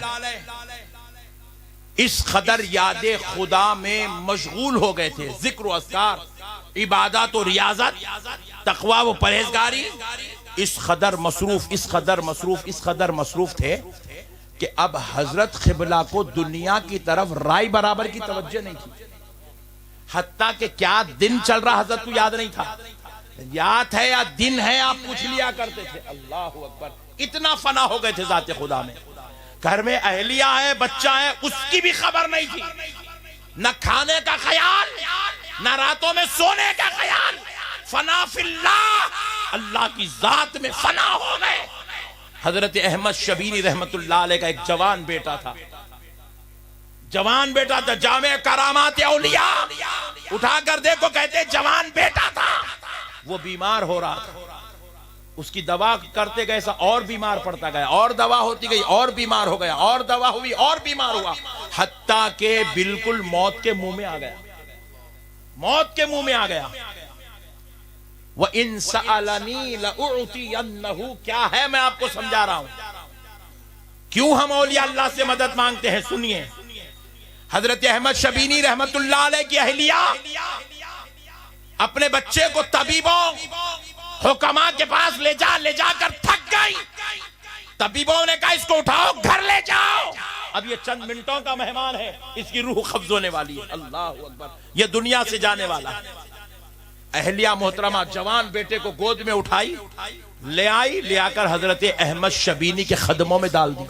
इस कदर यादे खुदा में मशगूल हो गए थे, जिक्र अस्कार, इबादत और रियाजत, तकवा व परहेजगारी, इस कदर मसरूफ इस कदर मसरूफ इस कदर मसरूफ थे कि अब हजरत क़िबला को दुनिया की तरफ राय बराबर की तवज्जो नहीं थी। हत्ता कि क्या दिन चल रहा हजरत को याद नहीं था, याद है या दिन है आप पूछ लिया करते थे। अल्लाह अकबर, इतना फना हो गए थे जाते खुदा में। घर में अहलिया है, बच्चा है, उसकी भी खबर नहीं थी, न खाने का ख्याल, न रातों में सोने का ख्याल। फना फिल्लाह, अल्लाह की जात में फना हो गए। हजरत अहमद शबीनी रहमतुल्लाह अलैह का एक जवान बेटा था, जवान बेटा था, जामे करामात औलिया उठाकर देखो, कहते जवान बेटा था, वो बीमार हो रहा था। उसकी दवा करते गए ऐसा और बीमार पड़ता गया, और दवा होती गई, और बीमार हो गया, और दवा हुई और बीमार हुआ, हत्ता के बिल्कुल मौत के मुंह में आ गया, मौत के मुंह में आ गया। व इन सअलनी लउतियन्नहु, क्या है मैं आपको समझा रहा हूं क्यों हम औलिया अल्लाह से मदद मांगते हैं। सुनिए, हजरत अहमद शबीनी रहमतुल्लाह अलैह की अहलिया अपने बच्चे को तबीबों हुक्मा के पास ले जाकर थक गई। तबीबों ने कहा इसको उठाओ घर ले जाओ, अब ये चंद मिनटों का मेहमान है, इसकी रूह कब्ज होने वाली है। अल्लाह अकबर, ये दुनिया से जाने वाला है। अहलिया मोहतरमा जवान बेटे को गोद में उठाई, ले आई, ले आकर हजरत अहमद शबीनी के कदमों में डाल दी,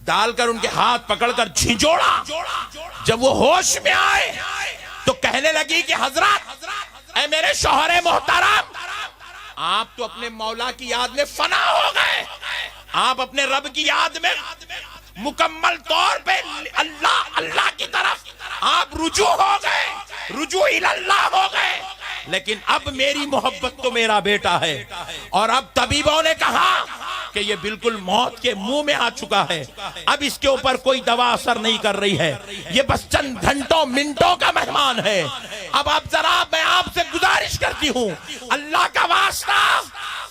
डालकर उनके हाथ पकड़कर झिझोड़ा। जब वो होश में आए तो कहने लगी कि हजरत, ऐ मेरे शौहरे मोहतरम, आप तो अपने मौला की याद में फना हो गए, आप अपने रब की याद में मुकम्मल तौर पे अल्लाह अल्लाह की तरफ आप रुजू हो गए, रुजू इल्लाह हो गए। लेकिन अब मेरी मोहब्बत तो मेरा बेटा है, और अब तबीबों ने कहा कि ये बिल्कुल मौत के मुंह में आ चुका है, अब इसके ऊपर कोई दवा असर नहीं कर रही है, ये बस चंद घंटों मिनटों का मेहमान है। अब आप जरा, मैं आपसे गुजारिश करती हूँ, अल्लाह का वास्ता,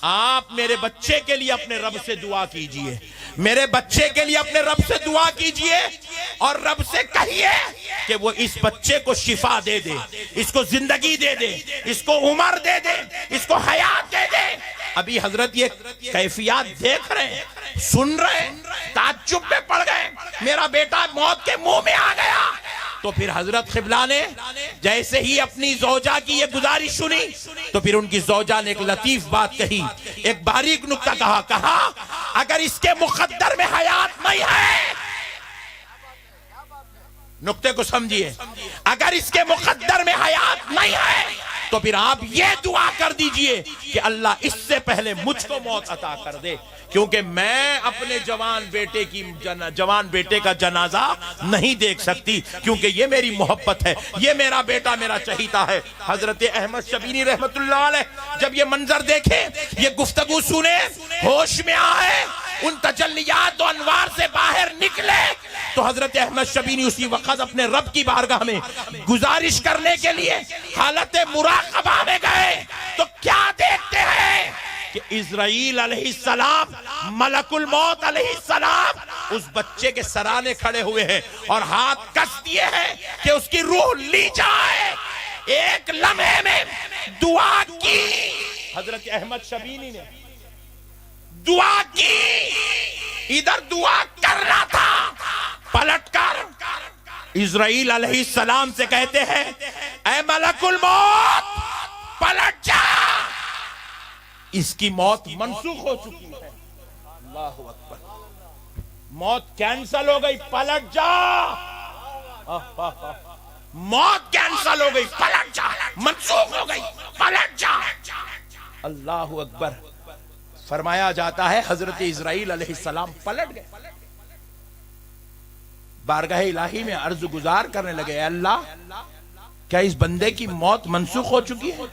आप मेरे बच्चे के लिए अपने रब से दुआ कीजिए, मेरे बच्चे के लिए अपने रब से दुआ कीजिए, और रब से कहिए कि वो इस बच्चे को शिफा दे दे, इसको जिंदगी दे दे, इसको उम्र दे दे, इसको हयात दे दे। अभी हजरत ये कैफियत देख रहे हैं, सुन रहे हैं, ताज्जुब में पड़ गए, मेरा बेटा मौत के मुंह में आ गया। तो फिर हजरत क़िबला ने जैसे ही अपनी ज़ौजा की ये गुजारिश सुनी तो फिर उनकी ज़ौजा ने एक लतीफ बात कही, एक बारीक नुक्ता कहा अगर इसके मुक़द्दर में हयात नहीं है, नुक्ते को समझिए, अगर इसके मुक़द्दर में हयात नहीं है तो फिर आप ये दुआ कर दीजिए कि अल्लाह इससे पहले मुझको मौत अता कर दे, क्योंकि मैं अपने जवान बेटे का जनाजा नहीं देख सकती, क्योंकि ये मेरी मोहब्बत है, ये मेरा बेटा मेरा चहीता है। हजरत अहमद शबीनी रहमतुल्लाह अलैह जब ये मंजर देखे, ये गुफ्तगू सुने, होश में आए, उन तजल्लियात और अनवार से बाहर निकले, तो हजरत अहमद शबीनी उसी वक्त अपने रब की बारगाह में गुजारिश करने के लिए हालत मुराक़बा में गए। तो क्या देखते हैं कि इज़राइल अलैहिस्सलाम, मलकुल मौत अलैहिस्सलाम उस बच्चे के सराने खड़े हुए हैं और हाथ कस दिए हैं कि उसकी रूह ली जाए। एक लम्हे में दुआ की, हजरत अहमद शबीनी ने दुआ की, इधर दुआ करना था, पलटकर इज़राइल अलैहिस्सलाम से कहते हैं, ऐ मलकुल मौत पलट जा, इसकी मौत मनसूख हो चुकी है। अल्लाहु अकबर, मौत कैंसल हो गई, पलट जा, मौत कैंसल हो गई, पलट जा, मनसूख हो गई, पलट जा। अल्लाहु अकबर। फरमाया जाता है हजरत इज़राइल अलैहिस्सलाम पलट गए, बारगाह इलाही में अर्ज गुजार करने लगे, अल्लाह क्या इस बंदे की मौत मनसूख हो चुकी है?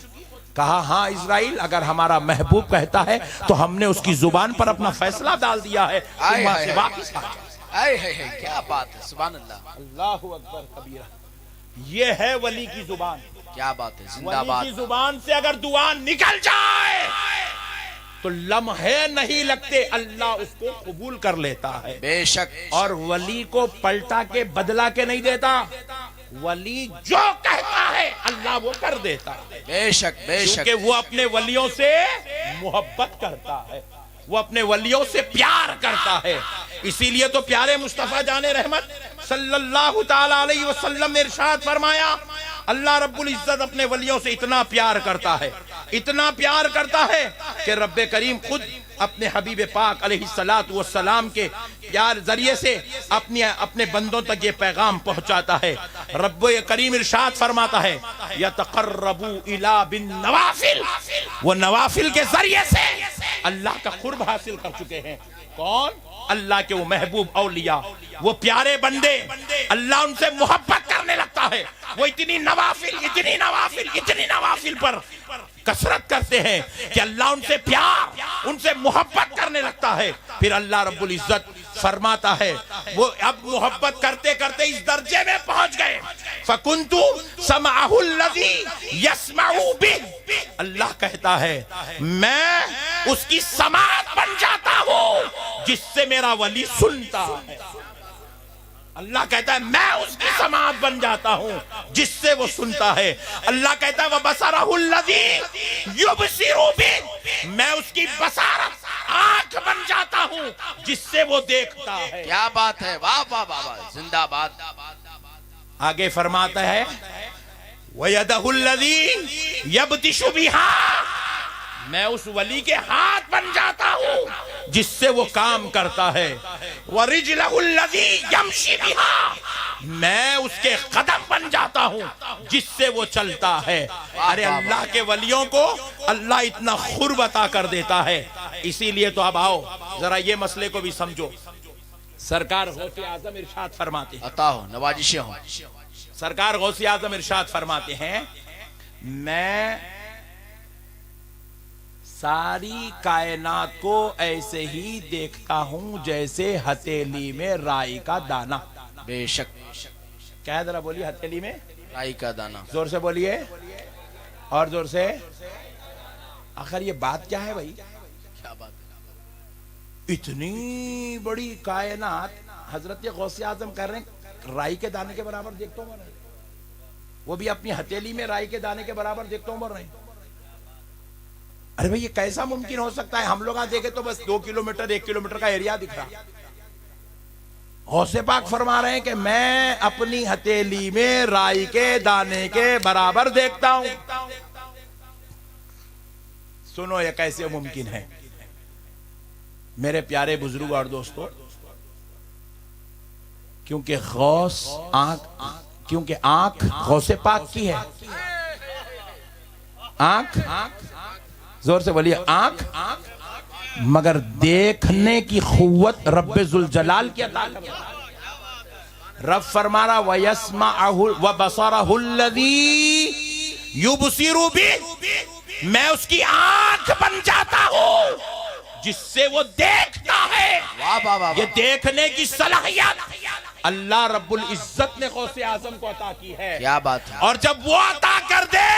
कहा हाँ इज़राइल, अगर हमारा महबूब कहता है तो हमने उसकी जुबान पर अपना फैसला डाल दिया है, वापिस आ जाए। क्या बात है, सुभान अल्लाह, अल्लाहु अकबर कबीरा। ये है वली की जुबान, क्या बात है, जिंदाबाद। वली की जुबान से अगर दुआ निकल जाए तो लम्हे नहीं लगते अल्लाह उसको कबूल कर लेता है, बेशक। और वली को पलटा के बदला के नहीं देता, वली जो कहता है अल्लाह वो कर देता है, बेशक बेशक, क्योंकि वो अपने वलियों से मोहब्बत करता है, वो अपने वलियों से प्यार करता है। इसीलिए तो प्यारे मुस्तफा जाने रहमत सल्लल्लाहु ताला अलैहि वसल्लम ने इरशाद फरमाया, अल्लाह रब्बुल इज्जत अपने वलियों से इतना प्यार करता है, इतना प्यार करता है कि रब्बे करीम खुद अपने हबीब पाक अलैहिस्सलातु वस्सलाम के प्यार जरिए से अपने बंदों तक ये पैगाम पहुंचाता है। रब्बे करीम इरशाद फरमाता है, यतक़र्रबू इला बिन नवाफिल, वो नवाफिल के जरिए से अल्लाह का कुर्ब हासिल कर चुके हैं। कौन? अल्लाह के वो महबूब औलिया, वो प्यारे बंदे, अल्लाह उनसे मोहब्बत करने लगता है। वो इतनी नवाफिल पर कसरत करते हैं कि अल्लाह उनसे प्यार, उनसे मोहब्बत करने लगता है। फिर अल्लाह रब्बुल इज्जत फरमाता है, वो अब मोहब्बत करते करते इस दर्जे में पहुंच गए, फकुन्तु समाहुल लज़ी यस्मउ बिह, अल्लाह कहता है मैं उसकी समाअत बन जाता हूं जिससे मेरा वली सुनता है। अल्लाह कहता है मैं उसकी समाअत बन जाता हूं जिससे वो सुनता है। अल्लाह कहता है वबसरहुल लज़ी युबसिरु बिह, मैं उसकी बसारत, आंख बन जाता हूं जिससे वो देखता है। क्या बात है, वाह वाह वाह, जिंदाबाद। आगे फरमाता है वयदहुल लज़ी यबतिशु बिहा, मैं उस वली के हाथ बन जाता हूं जिससे वो काम करता है। वरिजलहुल लज़ी यमशी बिहा, मैं उसके कदम बन जाता हूं जिससे वो चलता है। अरे अल्लाह के वलियों को अल्लाह इतना खुर्ब अता कर देता है। इसीलिए तो अब आओ जरा ये मसले को भी समझो। सरकार गौसे आजम इरशाद फरमाते हैं, अता हो नवाजिशें हो, सरकार गौसे आजम इरशाद फरमाते हैं, मैं सारी कायनात को ऐसे ही देखता हूं जैसे हथेली में राई का दाना। बेशक। क्या है, जरा बोलिए, हथेली में राई का दाना, जोर से बोलिए और जोर से। आखिर ये बात क्या है भाई? क्या बात है? इतनी बड़ी कायनात हजरत गौसे आजम कर रहे हैं, राई के दाने के बराबर देखता हूं, वो भी अपनी हथेली में राई के दाने के बराबर देखता हूं, बोल रहे हैं। अरे भाई ये कैसा मुमकिन हो सकता है? हम लोग आज देखे तो बस 2 किलोमीटर 1 किलोमीटर का एरिया दिख रहा, गौसे पाक फरमा रहे हैं कि मैं अपनी हथेली में राई के दाने के बराबर देखता हूं। सुनो ये कैसे मुमकिन है मेरे प्यारे बुजुर्ग और दोस्तों, क्योंकि आंख गौसे पाक की है। आंख, जोर से बोलिए, आंख, मगर देखने की खुव्वत रब्बे जुल जलाल की अता करता है। रब फरमा रहा वयस्माअहु व बसरहुल्लज़ी युबसिरु बि, मैं उसकी आंख बन जाता हूं जिससे वो देखता है। वाह वाह वाह, ये देखने की सलाहियत अल्लाह रब्बुल इज्जत ने गौसे आजम को अता की है। क्या बात है। और जब वो अता कर दे,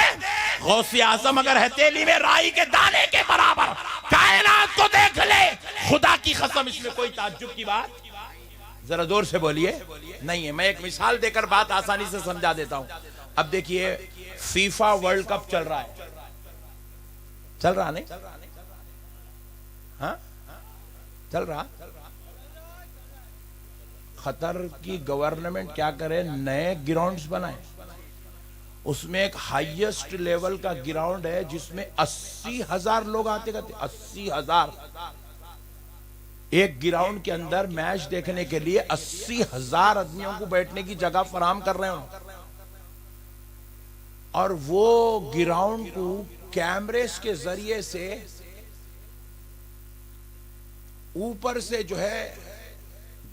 गौसे आजम अगर हथेली में राई के दाने के बराबर कायनात को देख ले, खुदा की कसम इसमें कोई ताज्जुब की बात, जरा जोर से बोलिए, नहीं है। मैं एक मिसाल देकर बात आसानी से समझा देता हूं। अब देखिए फीफा वर्ल्ड कप चल रहा है, चल रहा नहीं? हाँ चल रहा। कतर की गवर्नमेंट क्या करे, नए ग्राउंड्स बनाए। उसमें एक हाईएस्ट लेवल का ग्राउंड है जिसमें 80,000 लोग आते करते। 80,000 एक ग्राउंड के अंदर मैच देखने के लिए 80,000 आदमियों को बैठने की जगह फराहम कर रहे हो। और वो ग्राउंड को कैमरेस के जरिए से ऊपर से जो है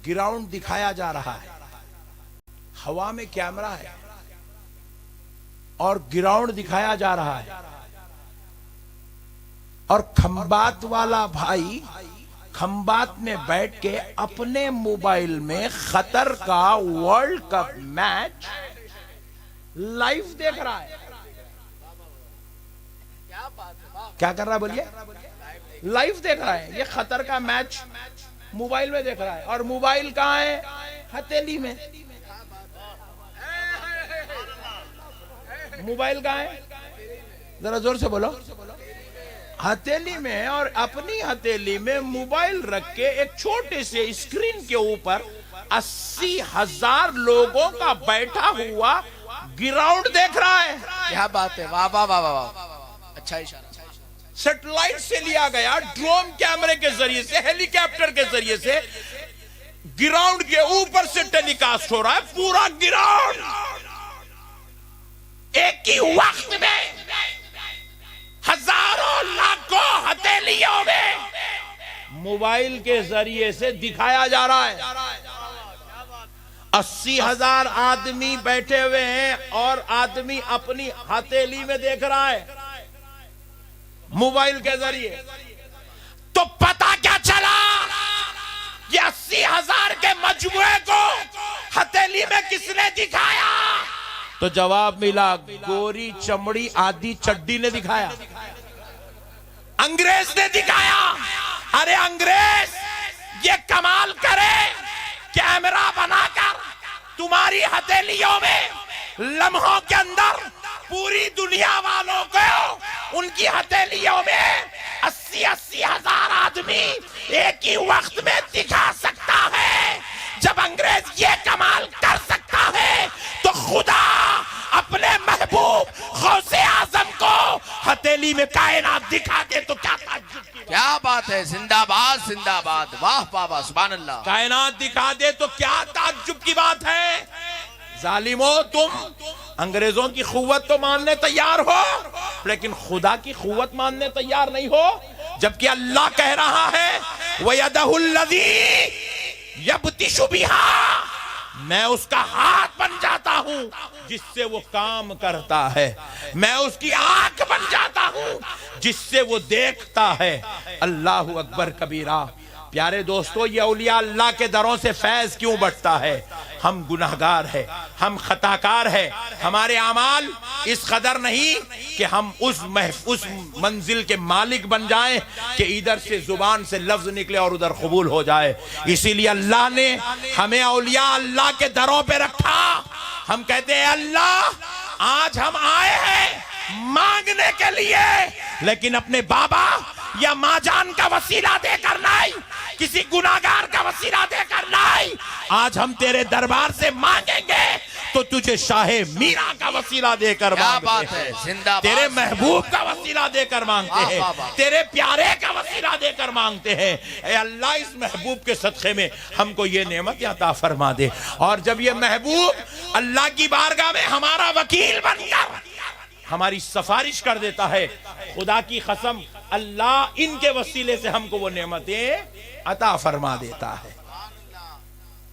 ग्राउंड दिखाया जा रहा है। हवा में कैमरा है और ग्राउंड दिखाया जा रहा है। और खंबात वाला भाई खंबात में बैठ के अपने मोबाइल में कतर का वर्ल्ड कप मैच लाइव देख रहा है। क्या कर रहा है बोलिए? लाइव देख रहा है। ये कतर का मैच मोबाइल में देख रहा है। और मोबाइल कहां है? हथेली में। मोबाइल कहां है? जरा जोर से बोलो। हथेली में। और अपनी हथेली में मोबाइल रख के एक छोटे से स्क्रीन के ऊपर 80,000 लोगों का बैठा हुआ ग्राउंड देख रहा है। क्या बात है। वाह वाह वाह वाह, अच्छा इशारा। सैटेलाइट से लिया गया, ड्रोन कैमरे के जरिए से, हेलीकॉप्टर के जरिए से ग्राउंड के ऊपर से टेलीकास्ट हो रहा है पूरा ग्राउंड। एक ही वक्त में हजारों लाखों हथेलियों में मोबाइल के जरिए से दिखाया जा रहा है। 80,000 आदमी बैठे हुए हैं और आदमी अपनी हथेली में देख रहा है मोबाइल के जरिए। तो पता क्या चला? ये 80,000 के मजमुए को हथेली में किसने दिखाया? तो जवाब मिला, गोरी चमड़ी आदि चड्डी ने दिखाया, अंग्रेज ने दिखाया। अरे अंग्रेज ये कमाल करे, कैमरा बनाकर तुम्हारी हथेलियों में लम्हों के अंदर पूरी दुनिया वालों को उनकी हथेलियों में 80,000 आदमी एक ही वक्त में दिखा सकता है। जब अंग्रेज ये कमाल कर सकता है तो खुदा अपने महबूब गौसे आजम को हथेली में कायनात दिखा दे तो क्या ताज्जुब की बात। क्या बात है। जिंदाबाद जिंदाबाद, वाह वाह वाह, सुभान अल्लाह। कायनात दिखा दे तो क्या ताज्जुब की बात है। जालिमो, तुम अंग्रेजों की खुव्वत तो मानने तैयार हो लेकिन खुदा की खुव्वत मानने तैयार नहीं हो। जबकि अल्लाह कह रहा है वयदहुल्लज़ी यब्तिशु बिहा, मैं उसका हाथ बन जाता हूं जिससे वो काम करता है। मैं उसकी आंख बन जाता हूं जिससे वो देखता है। अल्लाहु अकबर कबीरा। प्यारे दोस्तों, ये औलिया अल्लाह के दरों से फैज क्यों बढ़ता है? हम गुनाहगार हैं, हम खताकार हैं, हमारे अमाल इस कदर नहीं कि हम उस मंजिल के मालिक बन जाएं कि इधर से जुबान से लफ्ज निकले और उधर कबूल हो जाए। इसीलिए अल्लाह ने हमें औलिया अल्लाह के दरों पे रखा। हम कहते हैं अल्लाह आज हम आए हैं मांगने के लिए, लेकिन अपने बाबा या माँ जान का वसीला देकर नहीं, किसी गुनाहगार का वसीला देकर नहीं, आज हम तेरे दरबार से मांगेंगे तो तुझे शाहे मीरा का वसीला देकर क्या मांगते बात हैं। है, जिंदाबाद। तेरे महबूब का वसीला देकर मांगते वाह, हैं, वाह, वाह। तेरे प्यारे का वसीला देकर मांगते हैं। ऐ अल्लाह, इस महबूब के सदक़े में हमको ये नेमत अता फरमा दे। और जब ये महबूब अल्लाह की बारगाह में हमारा वकील बनकर हमारी सिफारिश कर देता है, खुदा की कसम अल्लाह इनके वसीले से हमको वो नेमतें अता फरमा देता है।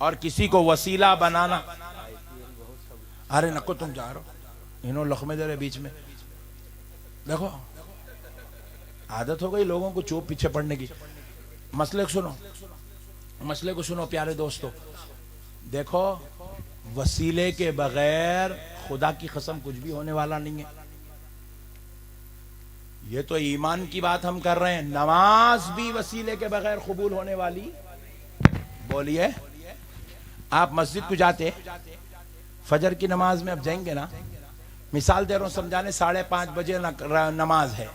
और किसी को वसीला बनाना, अरे नको तुम जा रहे हो, इन्हों लख्मे दे रहे बीच में, देखो आदत हो गई लोगों को चुप पीछे पड़ने की। मसले को सुनो प्यारे दोस्तों, देखो वसीले के बगैर खुदा की कसम कुछ भी होने वाला नहीं है। ये तो ईमान की बात हम कर रहे हैं, नमाज भी वसीले के बगैर कबूल होने वाली। बोलिए, आप मस्जिद को जाते, फजर की नमाज में अब जाएंगे ना, मिसाल दे रहा हूं समझाने, 5:30 बजे नमाज है,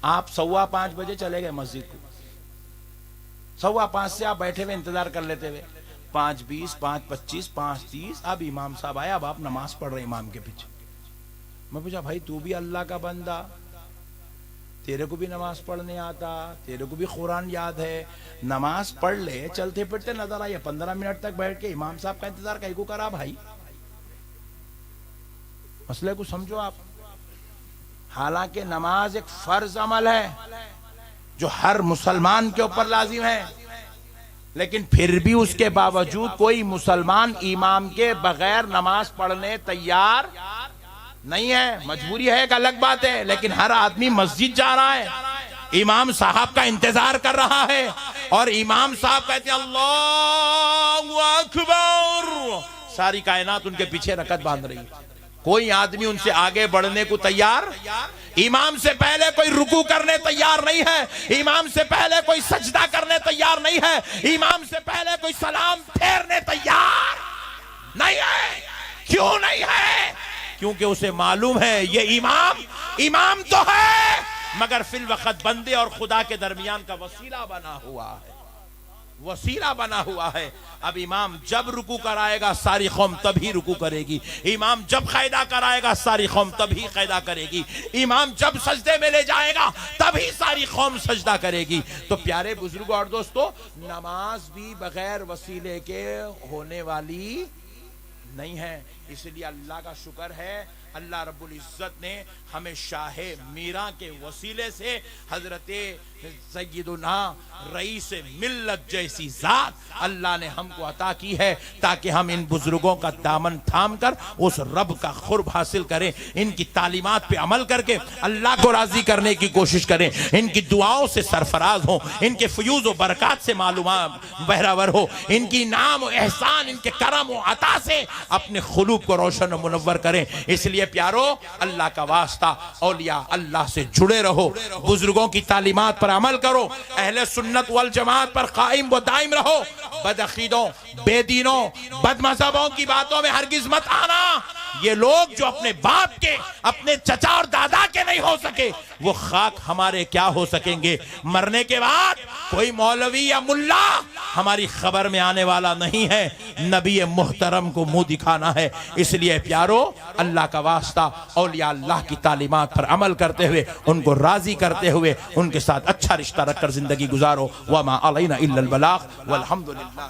आप 5:15 बजे चले गए मस्जिद को, 5:15 से आप बैठे हुए इंतजार कर लेते हुए, 5:20, 5:25, 5:30 अब इमाम साहब आए, अब आप नमाज पढ़ रहे इमाम के पीछे। मैं पूछा, भाई तू भी अल्लाह का बंदा, तेरे को भी नमाज पढ़ने आता, तेरे को भी कुरान याद है, नमाज पढ़ ले, चलते फिरते नजर आइए, 15 मिनट तक बैठ के इमाम साहब का इंतजार कहीं को करा भाई। मसले को समझो आप। हालांकि नमाज एक फर्ज अमल है जो हर मुसलमान के ऊपर लाजिम है, लेकिन फिर भी उसके बावजूद कोई मुसलमान इमाम के बगैर नमाज पढ़ने तैयार नहीं है। मजबूरी है एक अलग बात है, लेकिन हर आदमी मस्जिद जा रहा है, इमाम साहब का इंतजार कर रहा है, और इमाम साहब कहते हैं अल्लाहु अकबर, सारी कायनात उनके पीछे रकत बांध रही है, कोई आदमी उनसे आगे बढ़ने को तैयार, इमाम से पहले कोई रुकू करने तैयार नहीं है, इमाम से पहले कोई सजदा करने तैयार नहीं है, इमाम से पहले कोई सलाम फेरने तैयार नहीं है। क्यों नहीं है? क्योंकि उसे मालूम है ये इमाम तो है, मगर फिल वक्त बंदे और खुदा के दरमियान का वसीला बना हुआ है। अब इमाम जब रुकू कराएगा सारी कौम तभी रुकू करेगी, इमाम जब क़ैदा कराएगा सारी कौम तभी क़ैदा करेगी, इमाम जब सजदे में ले जाएगा तभी सारी कौम सजदा करेगी। तो प्यारे बुजुर्गों और दोस्तों, नमाज भी बगैर वसीले के होने वाली नहीं है। इसलिए अल्लाह का शुक्र है, अल्लाह रब्बुल इज्जत ने हमें शाहे मीरा के वसीले से हजरते सय्यदुना रईस मिल्लत जैसी जात अल्लाह ने हमको अता की है, ताकि हम इन बुजुर्गों का दामन थाम कर उस रब का खुर्ब हासिल करें, इनकी तालीमात पे अमल करके अल्लाह को राजी करने की कोशिश करें, इनकी दुआओं से सरफराज हो, इनके फ्यूज व बरकत से मालूमात बहरावर हो, इनकी नाम व एहसान, इनके करम व अता से अपने खुलूब को रोशन व मुनव्वर करें। इसलिए प्यारो, अल्लाह का वास्ता, औलिया अल्लाह से जुड़े रहो, बुजुर्गों की तालीमात पर अमल करो, अहले सुन्नत वल जमात पर कायम व दायम रहो, बदअकीदों, बेदीनों, बदमज़हबों की बातों में हरगिज मत आना। ये लोग जो अपने बाप के, अपने चचा और दादा के नहीं हो सके, वो खाक हमारे क्या हो सकेंगे? मरने के बाद कोई मौलवी या मुल्ला हमारी खबर में आने वाला नहीं है, नबी मुहतरम को मुंह दिखाना है। इसलिए प्यारो, अल्लाह का वास्ता, औलिया अल्लाह की तालीमात पर अमल करते हुए, उनको राजी करते हुए, उनके साथ अच्छा रिश्ता रखकर जिंदगी गुजारो। वमा अलैना इल्लल बलाग वल्हम्दुलिल्लाह।